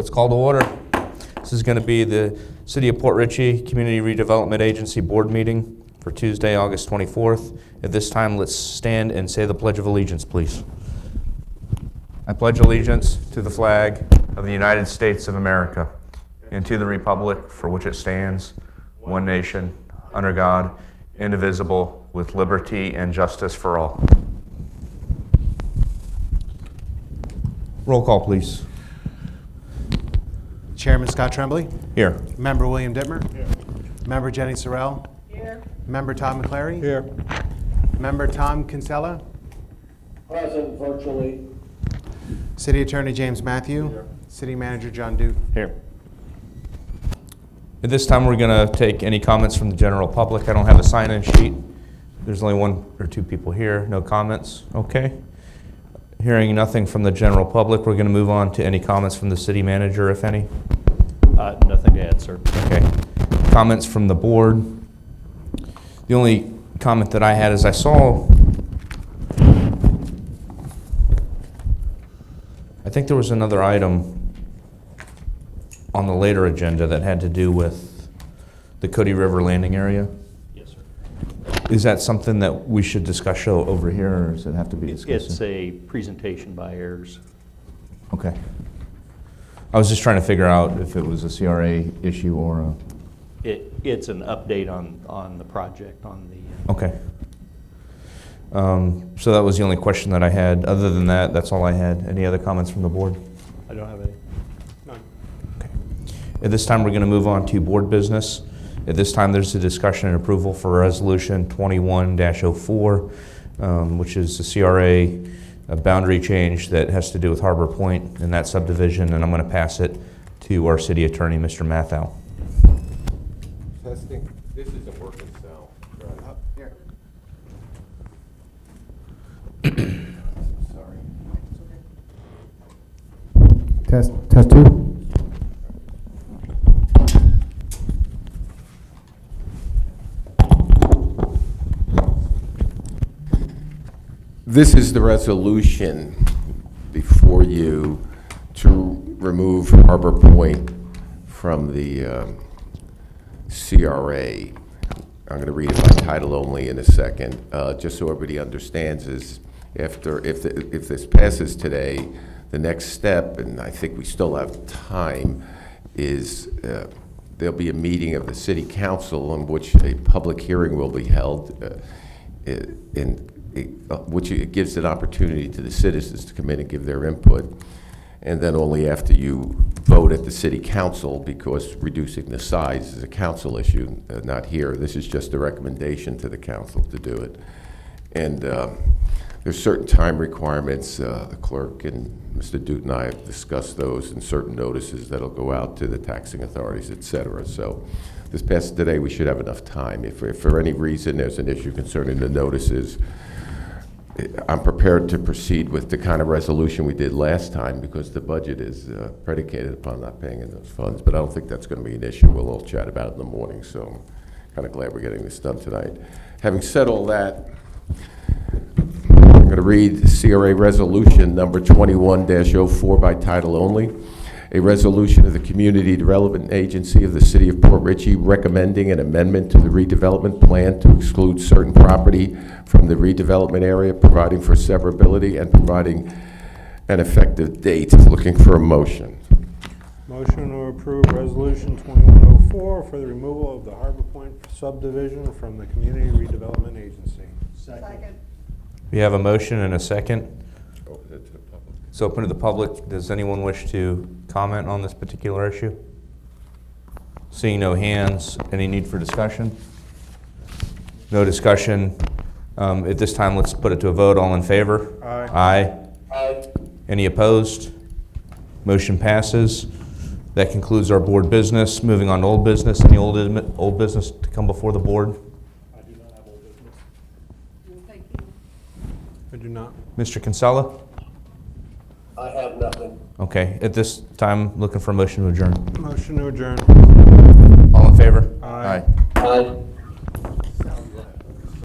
Let's call to order. This is going to be the City of Port Richey Community Redevelopment Agency Board meeting for Tuesday, August 24th. At this time, let's stand and say the Pledge of Allegiance, please. I pledge allegiance to the flag of the United States of America and to the republic for which it stands, one nation, under God, indivisible, with liberty and justice for all. Roll call, please. Chairman Scott Tremblay. Here. Member William Dittmer. Here. Member Jenny Sorrell. Here. Member Todd McClary. Here. Member Tom Kinsella. Present virtually. City Attorney James Matthew. Here. City Manager John Duke. Here. At this time, we're going to take any comments from the general public. I don't have a sign-in sheet. There's only one or two people here. No comments? Okay. Hearing nothing from the general public, we're going to move on to any comments from the city manager, if any. Nothing to add, sir. Okay. Comments from the board. The only comment that I had is I think there was another item on the later agenda that had to do with the Cody River landing area. Yes, sir. Is that something that we should discuss over here, or does it have to be discussed? It's a presentation by heirs. Okay. I was just trying to figure out if it was a CRA issue or a... It's an update on the project, on the... Okay. So that was the only question that I had. Other than that, that's all I had. Any other comments from the board? I don't have any. None. Okay. At this time, we're going to move on to board business. At this time, there's a discussion and approval for Resolution 21-04, which is the CRA boundary change that has to do with Harbor Point and that subdivision, and I'm going to pass it to our city attorney, Mr. Matthau. Testing. This isn't working, so. Here. Sorry. Test two. This is the resolution before you to remove Harbor Point from the CRA. I'm going to read it by title only in a second, just so everybody understands is if this passes today, the next step, and I think we still have time, is there'll be a meeting of the City Council in which a public hearing will be held, which it gives an opportunity to the citizens to come in and give their input. And then only after you vote at the City Council, because reducing the size is a council issue, not here. This is just a recommendation to the council to do it. And there's certain time requirements. The clerk and Mr. Dute and I have discussed those, and certain notices that'll go out to the taxing authorities, et cetera. So this passes today, we should have enough time. If for any reason there's an issue concerning the notices, I'm prepared to proceed with the kind of resolution we did last time, because the budget is predicated upon not paying in those funds. But I don't think that's going to be an issue. We'll all chat about it in the morning, so I'm kind of glad we're getting this done tonight. Having said all that, I'm going to read CRA Resolution number 21-04 by title only. A resolution of the Community Development Agency of the City of Port Richey recommending an amendment to the redevelopment plan to exclude certain property from the redevelopment area, providing for severability and providing an effective date. Looking for a motion. Motion to approve Resolution 2104 for the removal of the Harbor Point subdivision from the Community Redevelopment Agency. Second. We have a motion and a second. Open it to the public. It's open to the public. Does anyone wish to comment on this particular issue? Seeing no hands, any need for discussion? No discussion. At this time, let's put it to a vote. All in favor? Aye. Aye. Any opposed? Motion passes. That concludes our board business. Moving on to old business. Any old business to come before the board? I do not have old business. Thank you. I do not. Mr. Kinsella? I have nothing. Okay. At this time, looking for a motion to adjourn. Motion to adjourn. All in favor? Aye. Aye. Aye.